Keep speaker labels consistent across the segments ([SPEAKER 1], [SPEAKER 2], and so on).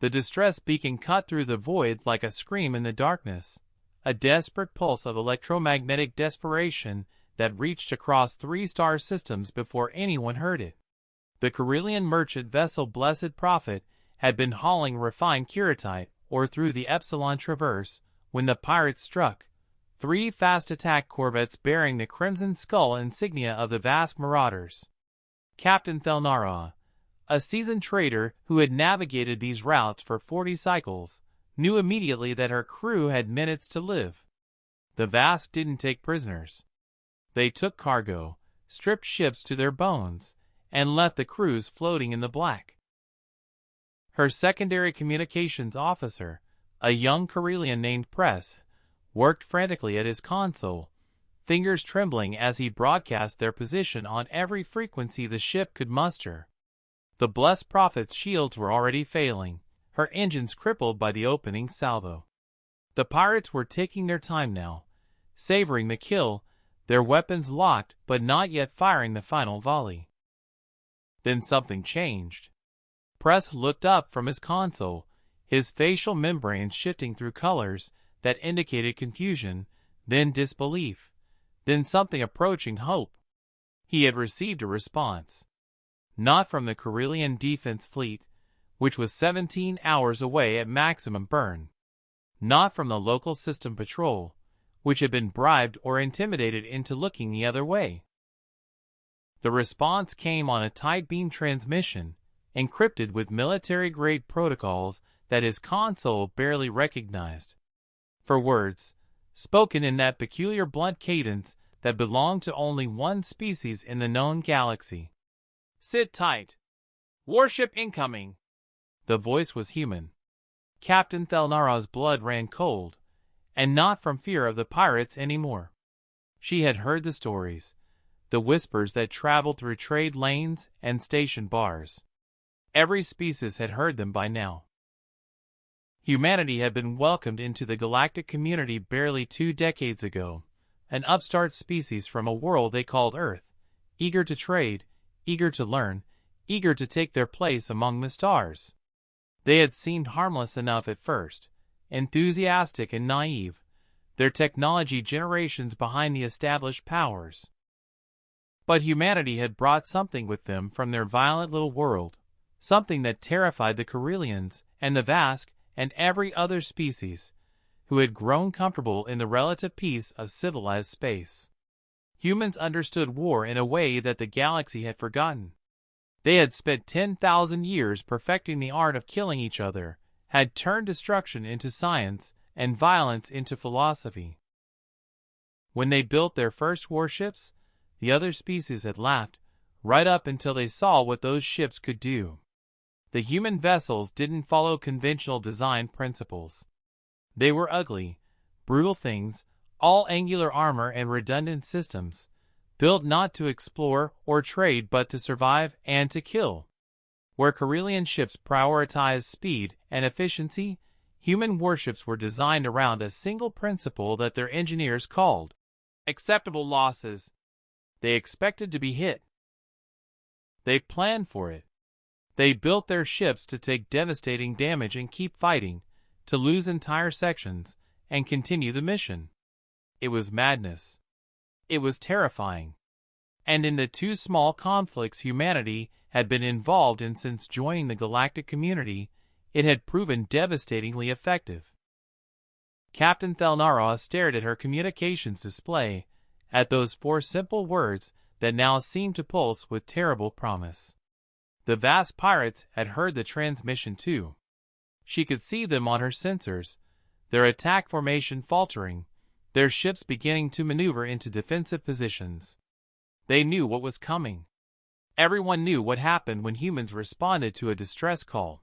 [SPEAKER 1] The distress beacon cut through the void like a scream in the darkness, a desperate pulse of electromagnetic desperation that reached across 3 star systems before anyone heard it. The Carillion merchant vessel Blessed Prophet had been hauling refined Kiratite ore through the Epsilon Traverse when the pirates struck. 3 fast attack corvettes bearing the crimson skull insignia of the Vask marauders. Captain Thelnara, a seasoned trader who had navigated these routes for 40 cycles, knew immediately that her crew had minutes to live. The Vask didn't take prisoners. They took cargo, stripped ships to their bones, and left the crews floating in the black. Her secondary communications officer, a young Carillion named Press, worked frantically at his console, fingers trembling as he broadcast their position on every frequency the ship could muster. The Blessed Prophet's shields were already failing, her engines crippled by the opening salvo. The pirates were taking their time now, savoring the kill, their weapons locked but not yet firing the final volley. Then something changed. Press looked up from his console, his facial membranes shifting through colors that indicated confusion, then disbelief, then something approaching hope. He had received a response. Not from the Carillion Defense Fleet, which was 17 hours away at maximum burn. Not from the local system patrol, which had been bribed or intimidated into looking the other way. The response came on a tight beam transmission, encrypted with military-grade protocols that his console barely recognized. For words, spoken in that peculiar blunt cadence that belonged to only one species in the known galaxy. "Sit tight. Warship incoming." The voice was human. Captain Thelnara's blood ran cold, and not from fear of the pirates anymore. She had heard the stories, the whispers that traveled through trade lanes and station bars. Every species had heard them by now. Humanity had been welcomed into the galactic community barely 2 decades ago, an upstart species from a world they called Earth, eager to trade, eager to learn, eager to take their place among the stars. They had seemed harmless enough at first, enthusiastic and naive, their technology generations behind the established powers. But humanity had brought something with them from their violent little world, something that terrified the Carillions and the Vask and every other species, who had grown comfortable in the relative peace of civilized space. Humans understood war in a way that the galaxy had forgotten. They had spent 10,000 years perfecting the art of killing each other, had turned destruction into science and violence into philosophy. When they built their first warships, the other species had laughed, right up until they saw what those ships could do. The human vessels didn't follow conventional design principles. They were ugly, brutal things, all angular armor and redundant systems, built not to explore or trade but to survive and to kill. Where Carillion ships prioritized speed and efficiency, human warships were designed around a single principle that their engineers called acceptable losses. They expected to be hit. They planned for it. They built their ships to take devastating damage and keep fighting, to lose entire sections, and continue the mission. It was madness. It was terrifying. And in the 2 small conflicts humanity had been involved in since joining the galactic community, it had proven devastatingly effective. Captain Thelnara stared at her communications display, at those 4 simple words that now seemed to pulse with terrible promise. The vast pirates had heard the transmission too. She could see them on her sensors, their attack formation faltering, their ships beginning to maneuver into defensive positions. They knew what was coming. Everyone knew what happened when humans responded to a distress call.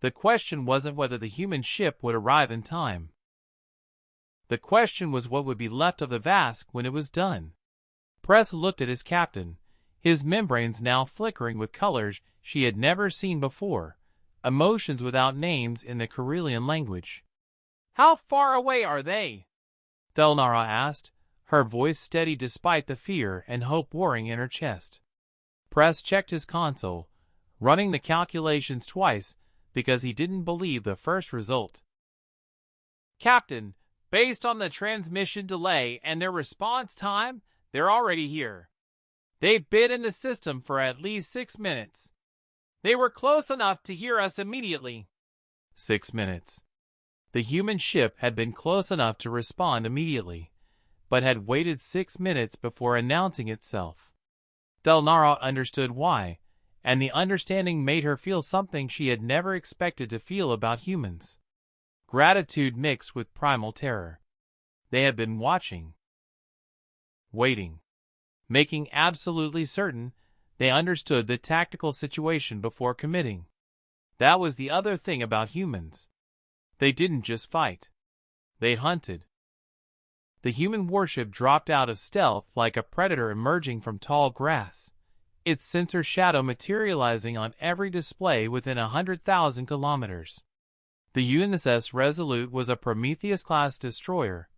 [SPEAKER 1] The question wasn't whether the human ship would arrive in time. The question was what would be left of the Vask when it was done. Press looked at his captain, his membranes now flickering with colors she had never seen before, emotions without names in the Carillion language. "How far away are they?" Thelnara asked, her voice steady despite the fear and hope warring in her chest. Press checked his console, running the calculations twice, because he didn't believe the first result. "Captain, based on the transmission delay and their response time, they're already here. They've been in the system for at least 6 minutes. They were close enough to hear us immediately." 6 minutes. The human ship had been close enough to respond immediately, but had waited 6 minutes before announcing itself. Delnara understood why, and the understanding made her feel something she had never expected to feel about humans. Gratitude mixed with primal terror. They had been watching, waiting, making absolutely certain they understood the tactical situation before committing. That was the other thing about humans. They didn't just fight. They hunted. The human warship dropped out of stealth like a predator emerging from tall grass, its sensor shadow materializing on every display within 100,000 kilometers. The USS Resolute was a Prometheus-class destroyer,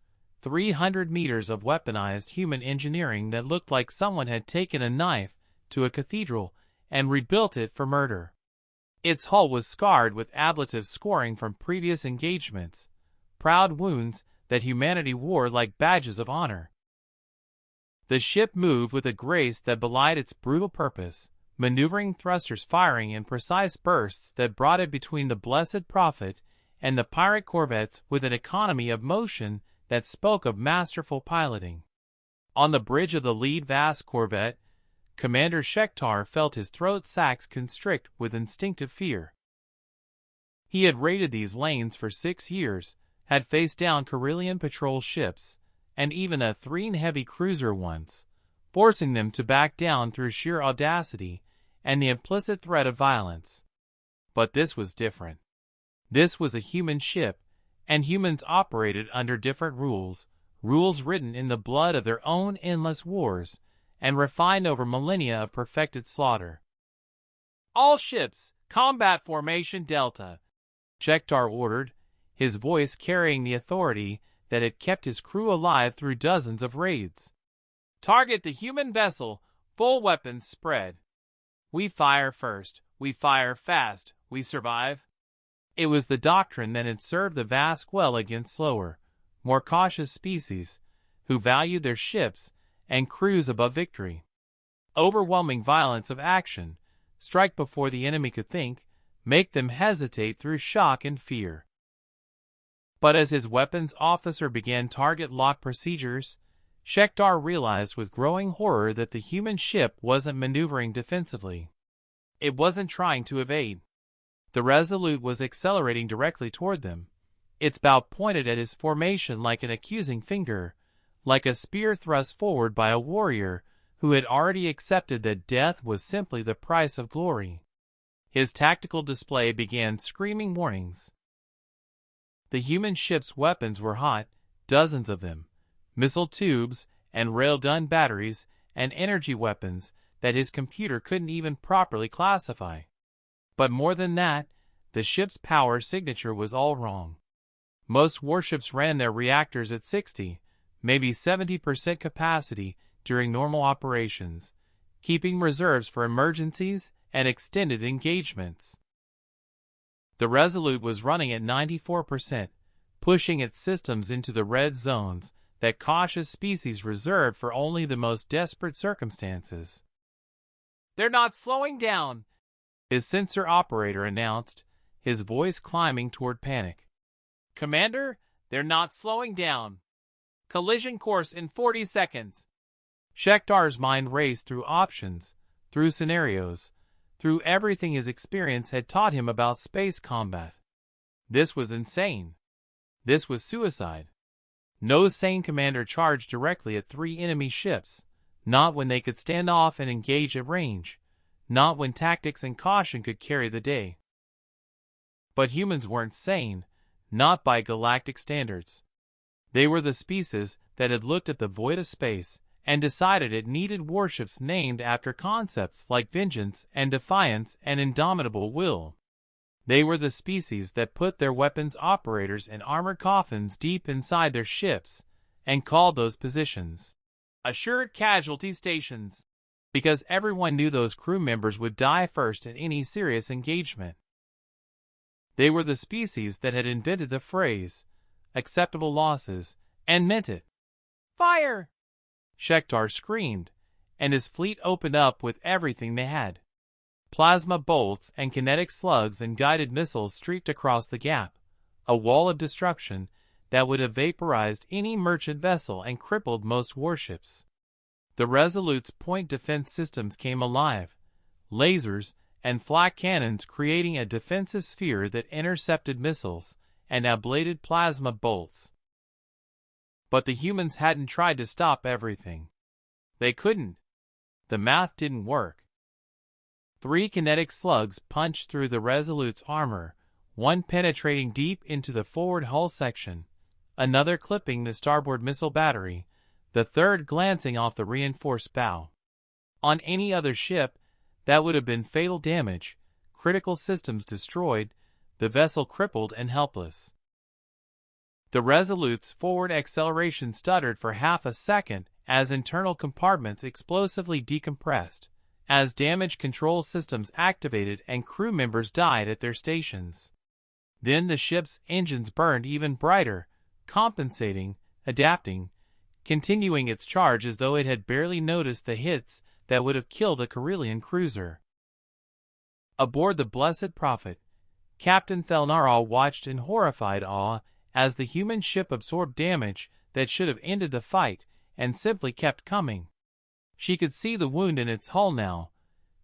[SPEAKER 1] 300 meters of weaponized human engineering that looked like someone had taken a knife to a cathedral and rebuilt it for murder. Its hull was scarred with ablative scoring from previous engagements, proud wounds that humanity wore like badges of honor. The ship moved with a grace that belied its brutal purpose, maneuvering thrusters firing in precise bursts that brought it between the Blessed Prophet and the pirate corvettes with an economy of motion that spoke of masterful piloting. On the bridge of the lead vast corvette, Commander Shektar felt his throat sacs constrict with instinctive fear. He had raided these lanes for 6 years, had faced down Carillion patrol ships, and even a Threen heavy cruiser once, forcing them to back down through sheer audacity and the implicit threat of violence. But this was different. This was a human ship, and humans operated under different rules, rules written in the blood of their own endless wars, and refined over millennia of perfected slaughter. "All ships, combat formation Delta," Shektar ordered, his voice carrying the authority that had kept his crew alive through dozens of raids. "Target the human vessel, full weapons spread. We fire first, we fire fast, we survive." It was the doctrine that had served the vast well against slower, more cautious species, who valued their ships and crews above victory. Overwhelming violence of action, strike before the enemy could think, make them hesitate through shock and fear. But as his weapons officer began target lock procedures, Shektar realized with growing horror that the human ship wasn't maneuvering defensively. It wasn't trying to evade. The Resolute was accelerating directly toward them, its bow pointed at his formation like an accusing finger, like a spear thrust forward by a warrior who had already accepted that death was simply the price of glory. His tactical display began screaming warnings. The human ship's weapons were hot, dozens of them, missile tubes and railgun batteries and energy weapons that his computer couldn't even properly classify. But more than that, the ship's power signature was all wrong. Most warships ran their reactors at 60, maybe 70% capacity during normal operations, keeping reserves for emergencies and extended engagements. The Resolute was running at 94%, pushing its systems into the red zones that cautious species reserved for only the most desperate circumstances. "They're not slowing down," his sensor operator announced, his voice climbing toward panic. "Commander, they're not slowing down. Collision course in 40 seconds. Shektar's mind raced through options, through scenarios, through everything his experience had taught him about space combat. This was insane. This was suicide. No sane commander charged directly at 3 enemy ships, not when they could stand off and engage at range, not when tactics and caution could carry the day. But humans weren't sane, not by galactic standards. They were the species that had looked at the void of space and decided it needed warships named after concepts like vengeance and defiance and indomitable will. They were the species that put their weapons operators in armored coffins deep inside their ships and called those positions assured casualty stations, because everyone knew those crew members would die first in any serious engagement. They were the species that had invented the phrase, acceptable losses, and meant it. "Fire!" Shektar screamed, and his fleet opened up with everything they had. Plasma bolts and kinetic slugs and guided missiles streaked across the gap, a wall of destruction that would have vaporized any merchant vessel and crippled most warships. The Resolute's point defense systems came alive, lasers and flak cannons creating a defensive sphere that intercepted missiles and ablated plasma bolts. But the humans hadn't tried to stop everything. They couldn't. The math didn't work. 3 kinetic slugs punched through the Resolute's armor, one penetrating deep into the forward hull section, another clipping the starboard missile battery, the third glancing off the reinforced bow. On any other ship, that would have been fatal damage, critical systems destroyed, the vessel crippled and helpless. The Resolute's forward acceleration stuttered for half a second as internal compartments explosively decompressed, as damage control systems activated and crew members died at their stations. Then the ship's engines burned even brighter, compensating, adapting, continuing its charge as though it had barely noticed the hits that would have killed a Carillion cruiser. Aboard the Blessed Prophet, Captain Thelnara watched in horrified awe as the human ship absorbed damage that should have ended the fight and simply kept coming. She could see the wound in its hull now,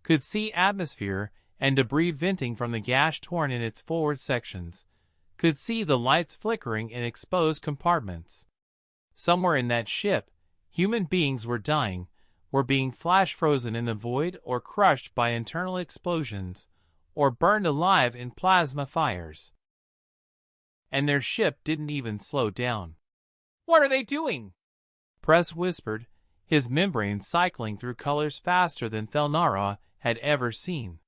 [SPEAKER 1] could see atmosphere and debris venting from the gash torn in its forward sections, could see the lights flickering in exposed compartments. Somewhere in that ship, human beings were dying, were being flash-frozen in the void or crushed by internal explosions, or burned alive in plasma fires. And their ship didn't even slow down. "What are they doing?" Press whispered, his membranes cycling through colors faster than Thelnara had ever seen.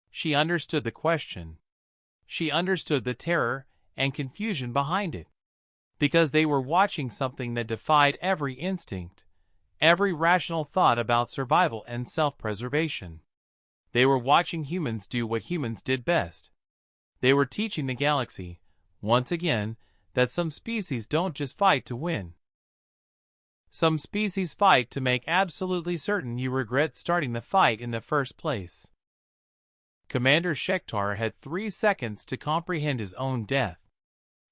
[SPEAKER 1] She understood the question. She understood the terror and confusion behind it. Because they were watching something that defied every instinct, every rational thought about survival and self-preservation. They were watching humans do what humans did best. They were teaching the galaxy, once again, that some species don't just fight to win. Some species fight to make absolutely certain you regret starting the fight in the first place. Commander Shektar had 3 seconds to comprehend his own death.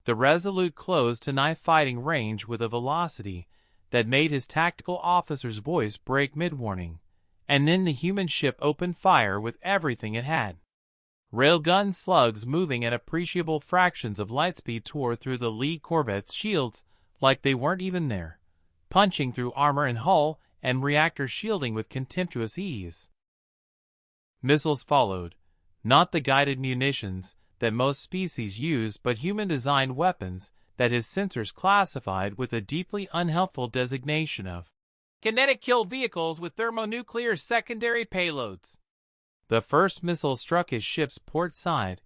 [SPEAKER 1] The Resolute closed to knife fighting range with a velocity that made his tactical officer's voice break mid-warning, and then the human ship opened fire with everything it had. Railgun slugs moving at appreciable fractions of lightspeed tore through the lead corvette's shields like they weren't even there, punching through armor and hull and reactor shielding with contemptuous ease. Missiles followed, not the guided munitions that most species use but human-designed weapons that his sensors classified with a deeply unhelpful designation of kinetic-killed vehicles with thermonuclear secondary payloads. The first missile struck his ship's port side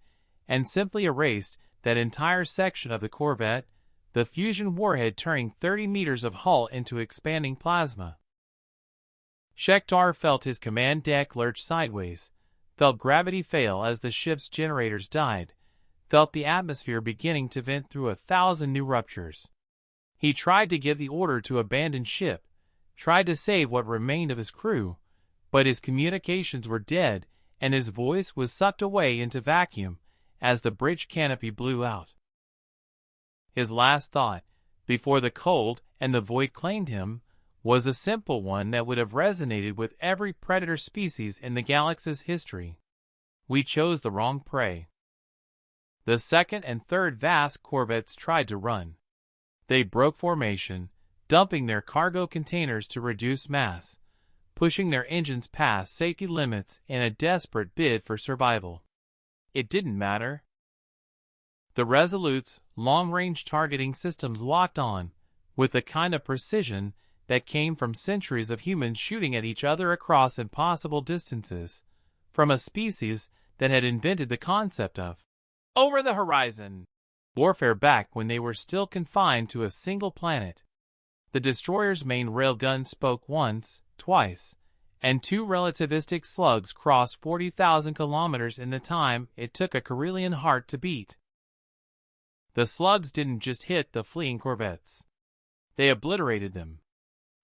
[SPEAKER 1] and simply erased that entire section of the corvette, the fusion warhead turning 30 meters of hull into expanding plasma. Shektar felt his command deck lurch sideways, felt gravity fail as the ship's generators died, felt the atmosphere beginning to vent through 1,000 new ruptures. He tried to give the order to abandon ship, tried to save what remained of his crew, but his communications were dead and his voice was sucked away into vacuum as the bridge canopy blew out. His last thought, before the cold and the void claimed him, was a simple one that would have resonated with every predator species in the galaxy's history. We chose the wrong prey. The second and third vast corvettes tried to run. They broke formation, dumping their cargo containers to reduce mass, pushing their engines past safety limits in a desperate bid for survival. It didn't matter. The Resolute's long-range targeting systems locked on, with the kind of precision that came from centuries of humans shooting at each other across impossible distances, from a species that had invented the concept of over-the-horizon warfare back when they were still confined to a single planet. The destroyer's main railgun spoke once, twice, and two relativistic slugs crossed 40,000 kilometers in the time it took a Corellian heart to beat. The slugs didn't just hit the fleeing corvettes. They obliterated them.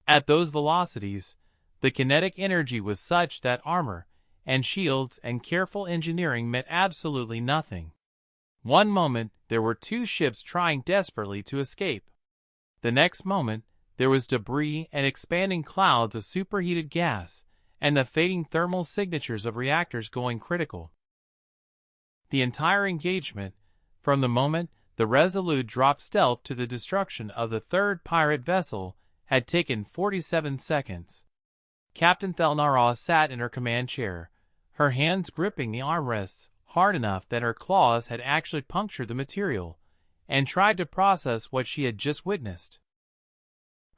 [SPEAKER 1] At those velocities, the kinetic energy was such that armor and shields and careful engineering meant absolutely nothing. One moment, there were two ships trying desperately to escape. The next moment, there was debris and expanding clouds of superheated gas, and the fading thermal signatures of reactors going critical. The entire engagement, from the moment the Resolute dropped stealth to the destruction of the third pirate vessel, had taken 47 seconds. Captain Thelnara sat in her command chair, her hands gripping the armrests hard enough that her claws had actually punctured the material, and tried to process what she had just witnessed.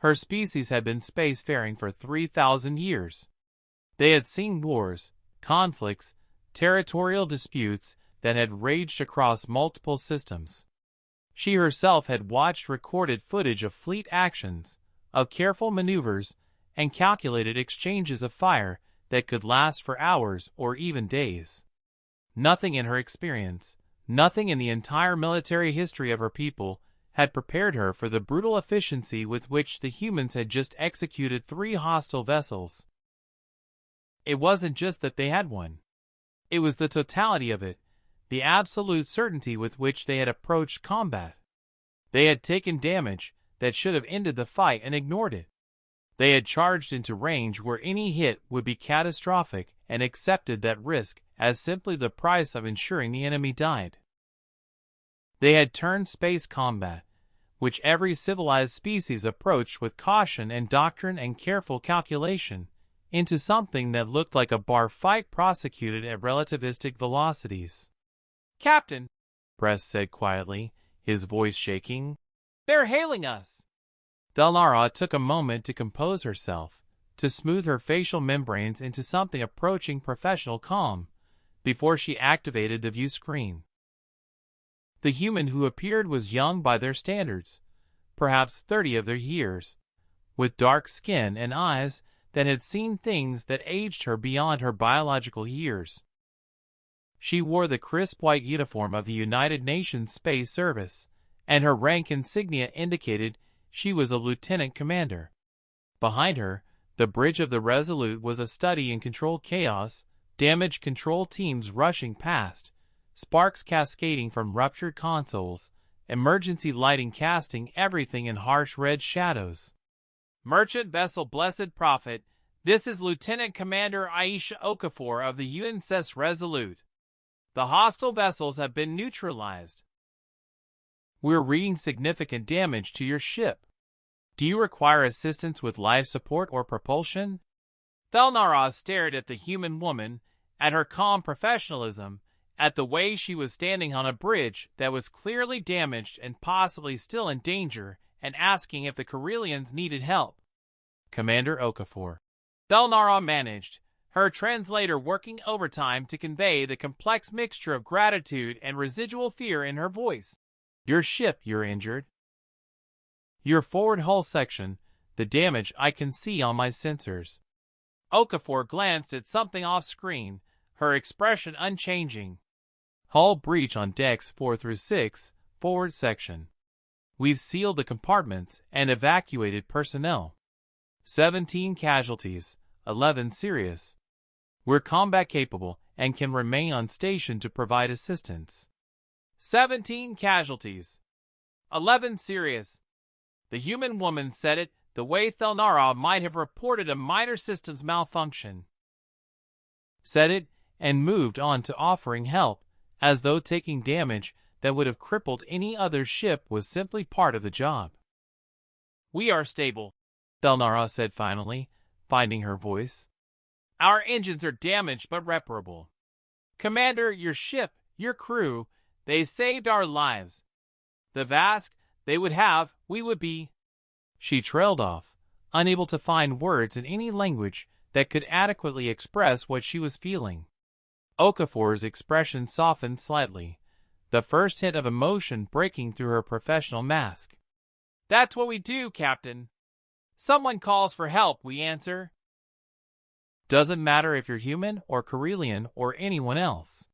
[SPEAKER 1] Her species had been spacefaring for 3,000 years. They had seen wars, conflicts, territorial disputes that had raged across multiple systems. She herself had watched recorded footage of fleet actions, of careful maneuvers, and calculated exchanges of fire that could last for hours or even days. Nothing in her experience, nothing in the entire military history of her people, had prepared her for the brutal efficiency with which the humans had just executed 3 hostile vessels. It wasn't just that they had won. It was the totality of it, the absolute certainty with which they had approached combat. They had taken damage that should have ended the fight and ignored it. They had charged into range where any hit would be catastrophic and accepted that risk as simply the price of ensuring the enemy died. They had turned space combat, which every civilized species approached with caution and doctrine and careful calculation, into something that looked like a bar fight prosecuted at relativistic velocities. "Captain," Press said quietly, his voice shaking, "they're hailing us." Thelnara took a moment to compose herself, to smooth her facial membranes into something approaching professional calm, before she activated the view screen. The human who appeared was young by their standards, perhaps 30 of their years, with dark skin and eyes that had seen things that aged her beyond her biological years. She wore the crisp white uniform of the United Nations Space Service, and her rank insignia indicated she was a lieutenant commander. Behind her, the bridge of the Resolute was a study in controlled chaos, damage control teams rushing past, sparks cascading from ruptured consoles, emergency lighting casting everything in harsh red shadows. "Merchant vessel Blessed Prophet, this is Lieutenant Commander Aisha Okafor of the USS Resolute. The hostile vessels have been neutralized. We're reading significant damage to your ship. Do you require assistance with life support or propulsion?" Thelnara stared at the human woman, at her calm professionalism, at the way she was standing on a bridge that was clearly damaged and possibly still in danger, and asking if the Corellians needed help. "Commander Okafor," Thelnara managed, her translator working overtime to convey the complex mixture of gratitude and residual fear in her voice. "Your ship, you're injured. Your forward hull section, the damage I can see on my sensors." Okafor glanced at something off-screen, her expression unchanging. "Hull breach on decks 4 through 6, forward section. We've sealed the compartments and evacuated personnel. 17 casualties, 11 serious. We're combat capable and can remain on station to provide assistance." 17 casualties. 11 serious. The human woman said it the way Thelnara might have reported a minor systems malfunction. Said it and moved on to offering help, as though taking damage that would have crippled any other ship was simply part of the job. "We are stable," Thelnara said finally, finding her voice. "Our engines are damaged but reparable. Commander, your ship, your crew, they saved our lives. The Vask they would have, we would be." She trailed off, unable to find words in any language that could adequately express what she was feeling. Okafor's expression softened slightly, the first hint of emotion breaking through her professional mask. "That's what we do, Captain. Someone calls for help, we answer." Doesn't matter if you're human or Corellian or anyone else.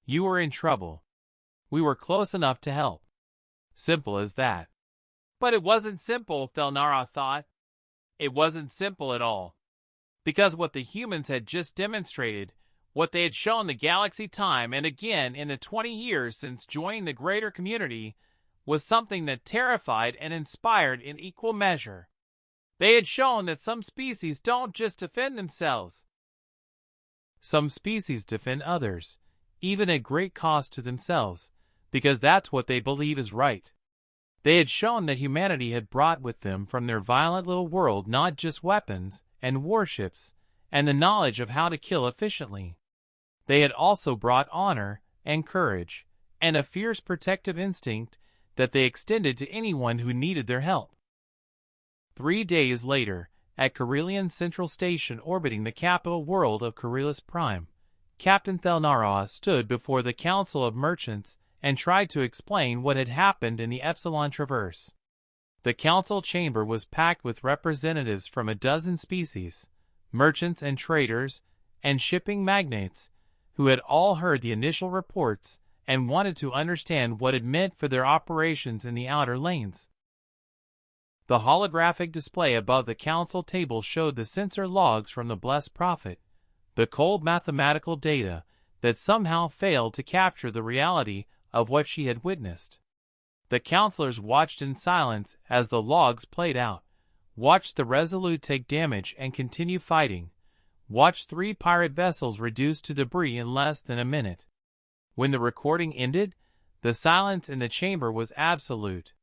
[SPEAKER 1] You were in trouble. We were close enough to help. Simple as that. But it wasn't simple, Thelnara thought. It wasn't simple at all. Because what the humans had just demonstrated, what they had shown the galaxy time and again in the 20 years since joining the greater community, was something that terrified and inspired in equal measure. They had shown that some species don't just defend themselves. Some species defend others, even at great cost to themselves, because that's what they believe is right. They had shown that humanity had brought with them from their violent little world not just weapons and warships and the knowledge of how to kill efficiently. They had also brought honor and courage and a fierce protective instinct that they extended to anyone who needed their help. 3 days later, at Corellian Central Station orbiting the capital world of Corellis Prime, Captain Thelnara stood before the Council of Merchants and tried to explain what had happened in the Epsilon Traverse. The council chamber was packed with representatives from a dozen species, merchants and traders, and shipping magnates, who had all heard the initial reports and wanted to understand what it meant for their operations in the outer lanes. The holographic display above the council table showed the sensor logs from the Blessed Prophet, the cold mathematical data that somehow failed to capture the reality of what she had witnessed. The counselors watched in silence as the logs played out, watched the Resolute take damage and continue fighting, watched 3 pirate vessels reduced to debris in less than a minute. When the recording ended, the silence in the chamber was absolute.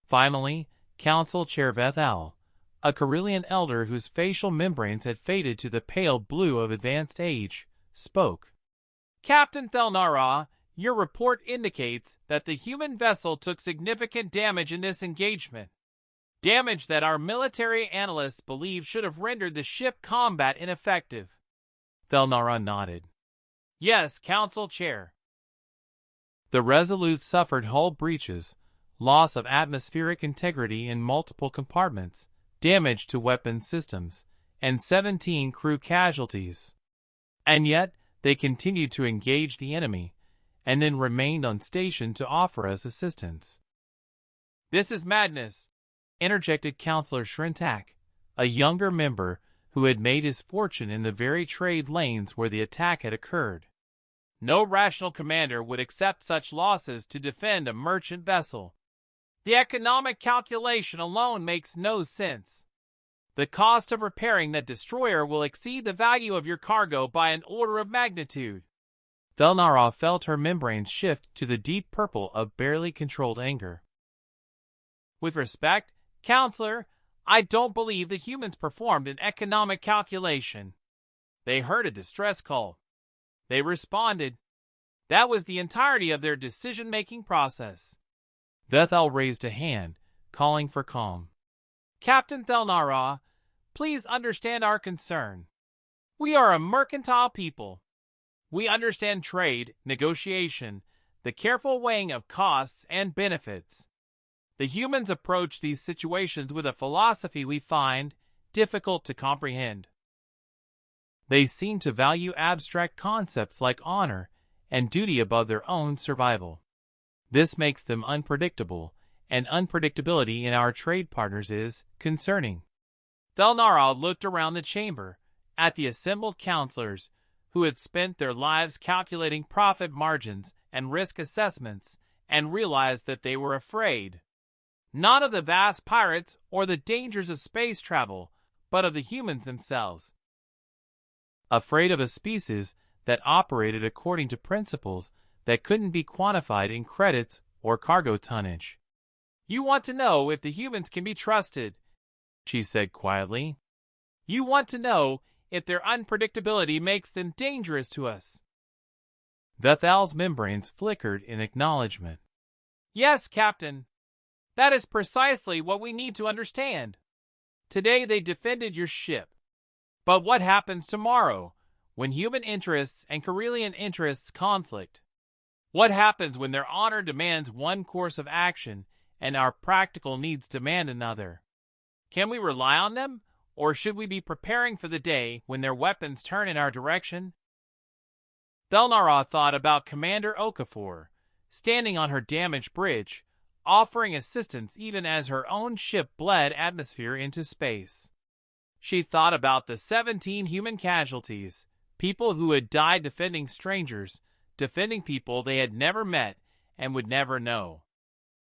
[SPEAKER 1] Finally, Council Chair Vethal, a Corellian elder whose facial membranes had faded to the pale blue of advanced age, spoke. Captain Thelnara, your report indicates that the human vessel took significant damage in this engagement. Damage that our military analysts believe should have rendered the ship combat ineffective. Thelnara nodded. Yes, Council Chair. The Resolute suffered hull breaches, loss of atmospheric integrity in multiple compartments, damage to weapon systems, and 17 crew casualties. And yet, they continued to engage the enemy, and then remained on station to offer us assistance. This is madness, interjected Councillor Shrintak, a younger member who had made his fortune in the very trade lanes where the attack had occurred. No rational commander would accept such losses to defend a merchant vessel. The economic calculation alone makes no sense. The cost of repairing that destroyer will exceed the value of your cargo by an order of magnitude. Thelnara felt her membranes shift to the deep purple of barely controlled anger. With respect, Counselor, I don't believe the humans performed an economic calculation. They heard a distress call. They responded. That was the entirety of their decision-making process. Vethal raised a hand, calling for calm. Captain Thelnara, please understand our concern. We are a mercantile people. We understand trade, negotiation, the careful weighing of costs and benefits. The humans approach these situations with a philosophy we find difficult to comprehend. They seem to value abstract concepts like honor and duty above their own survival. This makes them unpredictable, and unpredictability in our trade partners is concerning. Thelnara looked around the chamber, at the assembled counselors, who had spent their lives calculating profit margins and risk assessments, and realized that they were afraid. Not of the vast pirates or the dangers of space travel, but of the humans themselves. Afraid of a species that operated according to principles that couldn't be quantified in credits or cargo tonnage. You want to know if the humans can be trusted, she said quietly. You want to know if their unpredictability makes them dangerous to us. Vethal's membranes flickered in acknowledgement. Yes, Captain. That is precisely what we need to understand. Today they defended your ship. But what happens tomorrow, when human interests and Corellian interests conflict? What happens when their honor demands one course of action and our practical needs demand another? Can we rely on them, Or should we be preparing for the day when their weapons turn in our direction? Thelnara thought about Commander Okafor, standing on her damaged bridge, offering assistance even as her own ship bled atmosphere into space. She thought about the 17 human casualties, people who had died defending strangers, defending people they had never met and would never know.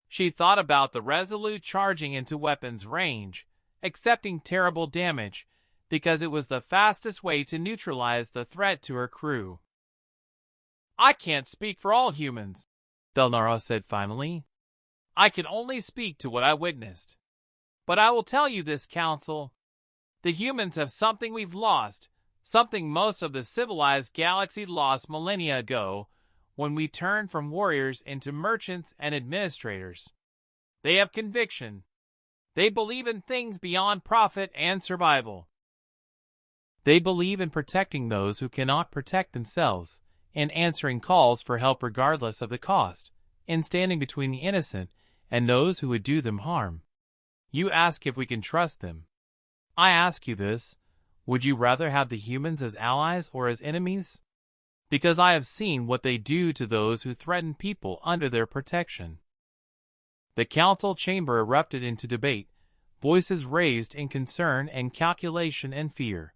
[SPEAKER 1] She thought about the Resolute charging into weapons range, accepting terrible damage, because it was the fastest way to neutralize the threat to her crew. "I can't speak for all humans," Thelnara said finally. "I can only speak to what I witnessed. But I will tell you this, Council. The humans have something we've lost, something most of the civilized galaxy lost millennia ago, when we turned from warriors into merchants and administrators. They have conviction. They believe in things beyond profit and survival. They believe in protecting those who cannot protect themselves, in answering calls for help regardless of the cost, in standing between the innocent and those who would do them harm. You ask if we can trust them. I ask you this, would you rather have the humans as allies or as enemies? Because I have seen what they do to those who threaten people under their protection." The council chamber erupted into debate, voices raised in concern and calculation and fear.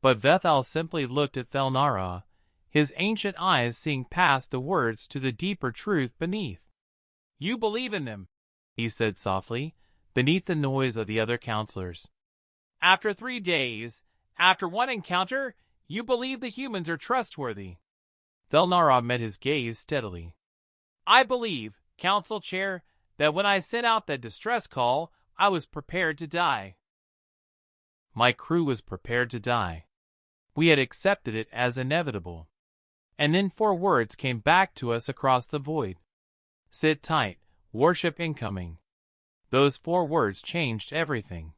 [SPEAKER 1] But Vethal simply looked at Thelnara, his ancient eyes seeing past the words to the deeper truth beneath. "You believe in them," he said softly, beneath the noise of the other counselors. "After 3 days, after one encounter, you believe the humans are trustworthy." Thelnara met his gaze steadily. "I believe, Council Chair, that when I sent out that distress call, I was prepared to die. My crew was prepared to die. We had accepted it as inevitable. And then 4 words came back to us across the void. Sit tight, warship incoming. Those 4 words changed everything.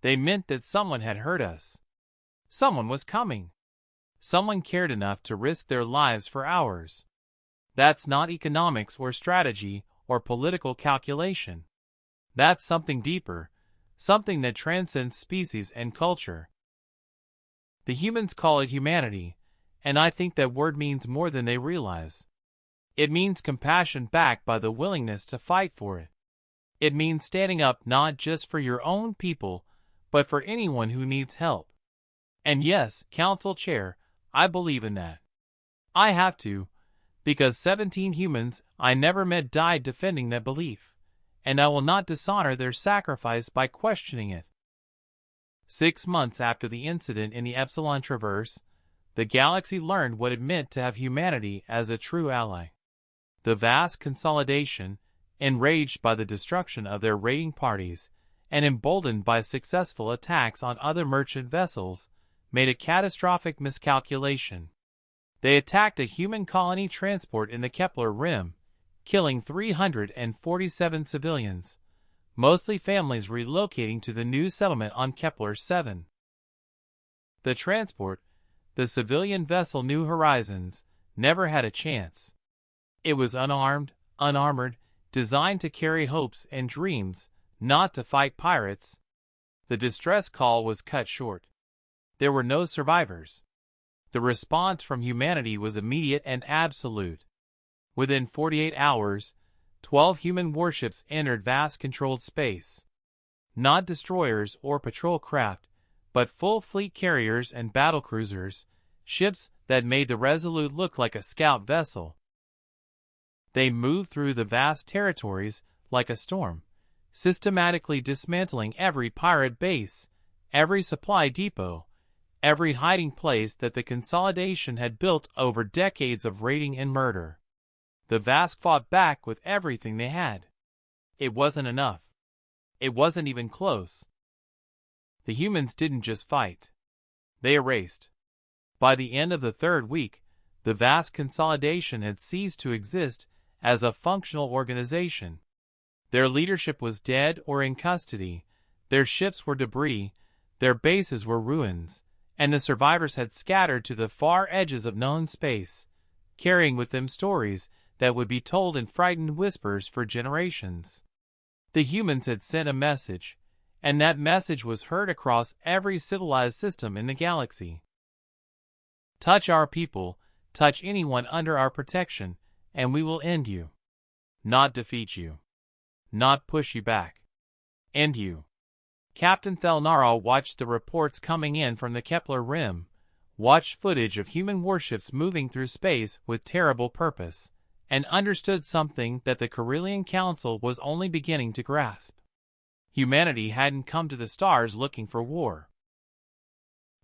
[SPEAKER 1] They meant that someone had heard us. Someone was coming. Someone cared enough to risk their lives for ours. That's not economics or strategy or political calculation. That's something deeper, something that transcends species and culture. The humans call it humanity, and I think that word means more than they realize. It means compassion backed by the willingness to fight for it. It means standing up not just for your own people, but for anyone who needs help. And yes, Council Chair, I believe in that. I have to, because 17 humans I never met died defending that belief, and I will not dishonor their sacrifice by questioning it. 6 months after the incident in the Epsilon Traverse, the galaxy learned what it meant to have humanity as a true ally. The vast consolidation, enraged by the destruction of their raiding parties, and emboldened by successful attacks on other merchant vessels, made a catastrophic miscalculation. They attacked a human colony transport in the Kepler Rim, killing 347 civilians, mostly families relocating to the new settlement on Kepler 7. The transport, the civilian vessel New Horizons, never had a chance. It was unarmed, unarmored, designed to carry hopes and dreams, not to fight pirates. The distress call was cut short. There were no survivors. The response from humanity was immediate and absolute. Within 48 hours, 12 human warships entered vast controlled space. Not destroyers or patrol craft, but full fleet carriers and battlecruisers, ships that made the Resolute look like a scout vessel. They moved through the vast territories like a storm, systematically dismantling every pirate base, every supply depot, every hiding place that the consolidation had built over decades of raiding and murder. The Vask fought back with everything they had. It wasn't enough. It wasn't even close. The humans didn't just fight. They erased. By the end of the 3rd week, the Vask consolidation had ceased to exist as a functional organization. Their leadership was dead or in custody, their ships were debris, their bases were ruins, and the survivors had scattered to the far edges of known space, carrying with them stories that would be told in frightened whispers for generations. The humans had sent a message, and that message was heard across every civilized system in the galaxy. Touch our people, touch anyone under our protection, and we will end you. Not defeat you. Not push you back. End you. Captain Thelnara watched the reports coming in from the Kepler rim, watched footage of human warships moving through space with terrible purpose, and understood something that the Carillion Council was only beginning to grasp. Humanity hadn't come to the stars looking for war.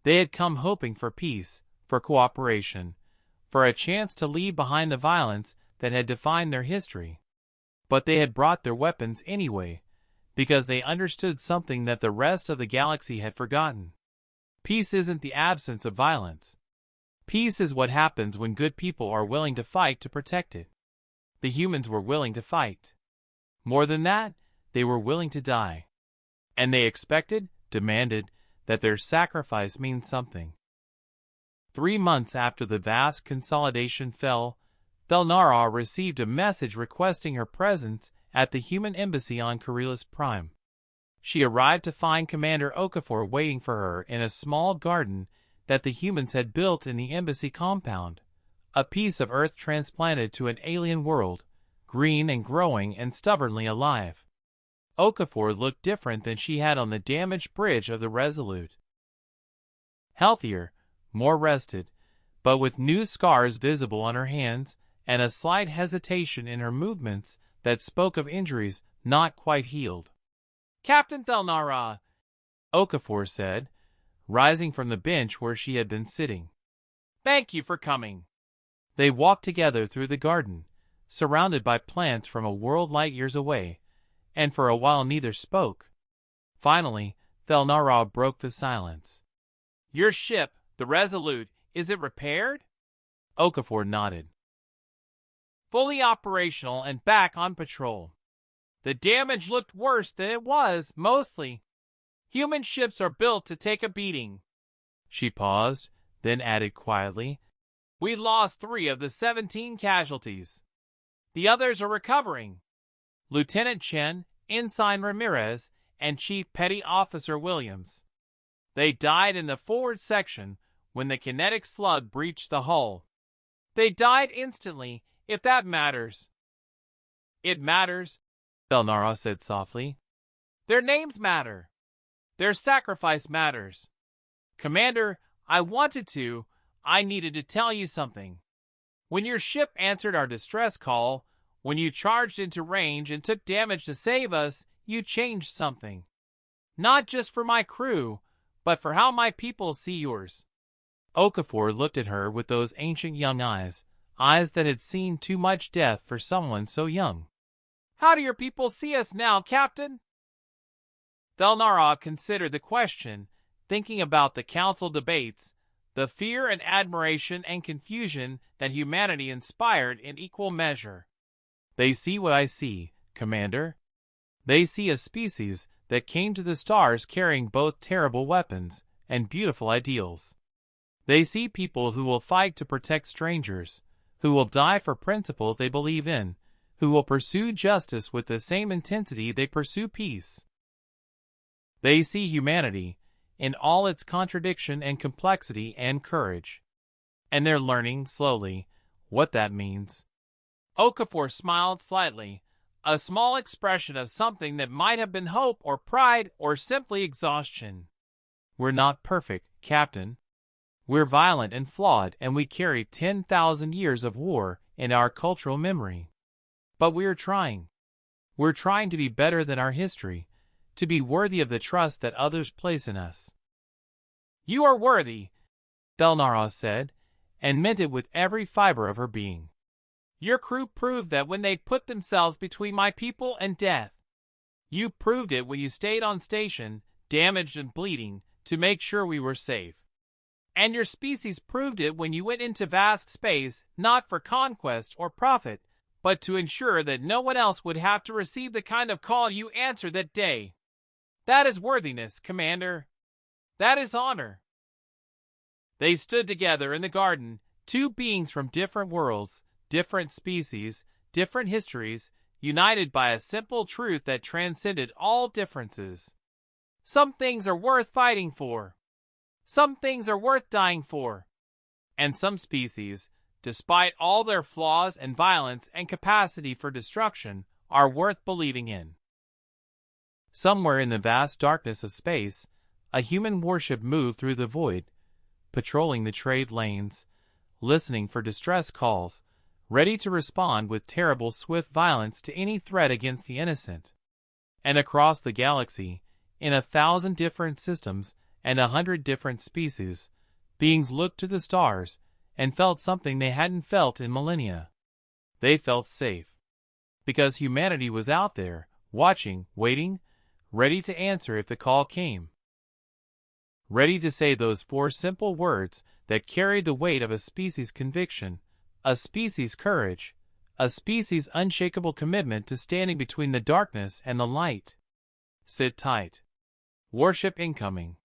[SPEAKER 1] They had come hoping for peace, for cooperation, for a chance to leave behind the violence that had defined their history. But they had brought their weapons anyway, because they understood something that the rest of the galaxy had forgotten. Peace isn't the absence of violence. Peace is what happens when good people are willing to fight to protect it. The humans were willing to fight. More than that, they were willing to die. And they expected, demanded, that their sacrifice means something. 3 months after the vast consolidation fell, Thelnara received a message requesting her presence at the human embassy on Corellis Prime. She arrived to find Commander Okafor waiting for her in a small garden that the humans had built in the embassy compound, a piece of Earth transplanted to an alien world, green and growing and stubbornly alive. Okafor looked different than she had on the damaged bridge of the Resolute. Healthier, more rested, but with new scars visible on her hands and a slight hesitation in her movements that spoke of injuries not quite healed. "Captain Thelnara," Okafor said, rising from the bench where she had been sitting. "Thank you for coming." They walked together through the garden, surrounded by plants from a world light years away, and for a while neither spoke. Finally, Thelnara broke the silence. "Your ship, the Resolute, is it repaired?" Okafor nodded. "Fully operational and back on patrol. The damage looked worse than it was, mostly. Human ships are built to take a beating." She paused, then added quietly, "We lost 3 of the 17 casualties. The others are recovering. Lieutenant Chen, Ensign Ramirez, and Chief Petty Officer Williams. They died in the forward section when the kinetic slug breached the hull. They died instantly, if that matters." "It matters," Thelnara said softly. "Their names matter. Their sacrifice matters. Commander, I needed to tell you something. When your ship answered our distress call, when you charged into range and took damage to save us, you changed something. Not just for my crew, but for how my people see yours." Okafor looked at her with those ancient young eyes, eyes that had seen too much death for someone so young. "How do your people see us now, Captain?" Thelnara considered the question, thinking about the council debates, the fear and admiration and confusion that humanity inspired in equal measure. "They see what I see, Commander. They see a species that came to the stars carrying both terrible weapons and beautiful ideals. They see people who will fight to protect strangers, who will die for principles they believe in, who will pursue justice with the same intensity they pursue peace. They see humanity in all its contradiction and complexity and courage. And they're learning, slowly, what that means." Okafor smiled slightly, a small expression of something that might have been hope or pride or simply exhaustion. "We're not perfect, Captain. We're violent and flawed, and we carry 10,000 years of war in our cultural memory. But we're trying. We're trying to be better than our history, to be worthy of the trust that others place in us." "You are worthy," Thelnara said, and meant it with every fiber of her being. "Your crew proved that when they put themselves between my people and death. You proved it when you stayed on station, damaged and bleeding, to make sure we were safe. And your species proved it when you went into vast space, not for conquest or profit, but to ensure that no one else would have to receive the kind of call you answered that day. That is worthiness, Commander. That is honor." They stood together in the garden, 2 beings from different worlds, different species, different histories, united by a simple truth that transcended all differences. Some things are worth fighting for. Some things are worth dying for. And some species, despite all their flaws and violence and capacity for destruction, are worth believing in. Somewhere in the vast darkness of space, a human warship moved through the void, patrolling the trade lanes, listening for distress calls, ready to respond with terrible swift violence to any threat against the innocent. And across the galaxy, in 1,000 different systems and 100 different species, beings looked to the stars and felt something they hadn't felt in millennia. They felt safe. Because humanity was out there, watching, waiting, ready to answer if the call came. Ready to say those 4 simple words that carried the weight of a species' conviction, a species' courage, a species' unshakable commitment to standing between the darkness and the light. Sit tight. Warship incoming.